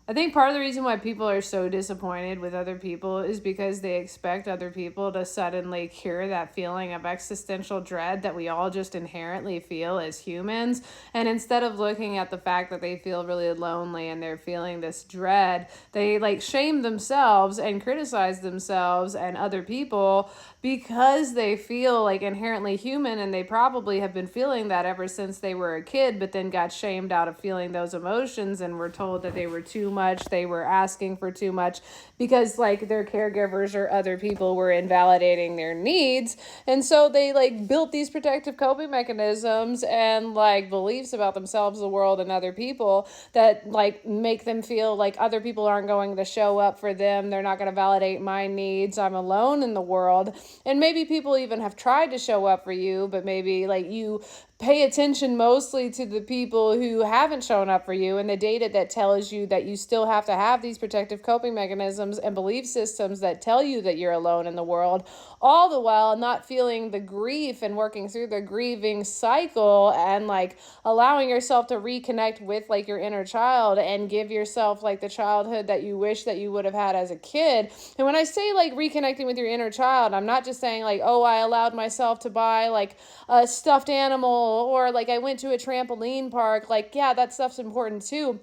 I think part of the reason why people are so disappointed with other people is because they expect other people to suddenly cure that feeling of existential dread that we all just inherently feel as humans. And instead of looking at the fact that they feel really lonely and they're feeling this dread, they like shame themselves and criticize themselves and other people because they feel like inherently human, and they probably have been feeling that ever since they were a kid, but then got shamed out of feeling those emotions and were told that they were too much, they were asking for too much because like their caregivers or other people were invalidating their needs. And so they like built these protective coping mechanisms and like beliefs about themselves, the world, and other people that like make them feel like other people aren't going to show up for them, they're not going to validate my needs, I'm alone in the world. And maybe people even have tried to show up for you, but maybe like you pay attention mostly to the people who haven't shown up for you and the data that tells you that you still have to have these protective coping mechanisms and belief systems that tell you that you're alone in the world, all the while not feeling the grief and working through the grieving cycle and like allowing yourself to reconnect with like your inner child and give yourself like the childhood that you wish that you would have had as a kid. And when I say like reconnecting with your inner child, I'm not just saying like, oh, I allowed myself to buy like a stuffed animal or like I went to a trampoline park. Like, yeah, that stuff's important too.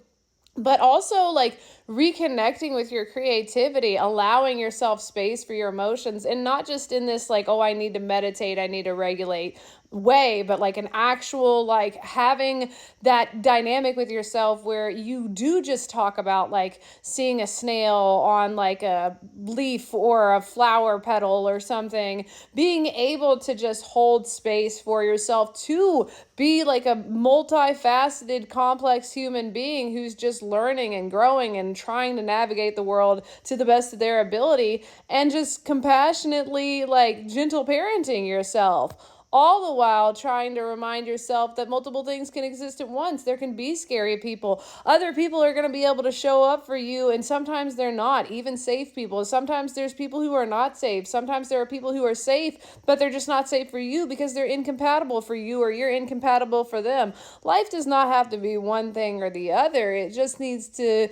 But also like reconnecting with your creativity, allowing yourself space for your emotions, and not just in this like, oh, I need to meditate, I need to regulate way, but like an actual like having that dynamic with yourself where you do just talk about like seeing a snail on like a leaf or a flower petal or something, being able to just hold space for yourself to be like a multifaceted, complex human being who's just learning and growing and trying to navigate the world to the best of their ability, and just compassionately, like, gentle parenting yourself. All the while trying to remind yourself that multiple things can exist at once. There can be scary people. Other people are going to be able to show up for you, and sometimes they're not. Even safe people. Sometimes there's people who are not safe. Sometimes there are people who are safe, but they're just not safe for you because they're incompatible for you or you're incompatible for them. Life does not have to be one thing or the other. It just needs to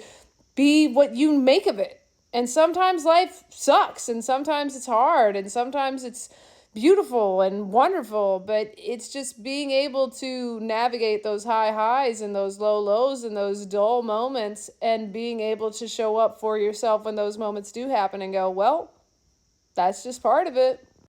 be what you make of it. And sometimes life sucks, and sometimes it's hard, and sometimes it's beautiful and wonderful, but it's just being able to navigate those high highs and those low lows and those dull moments, and being able to show up for yourself when those moments do happen and go, well, that's just part of it.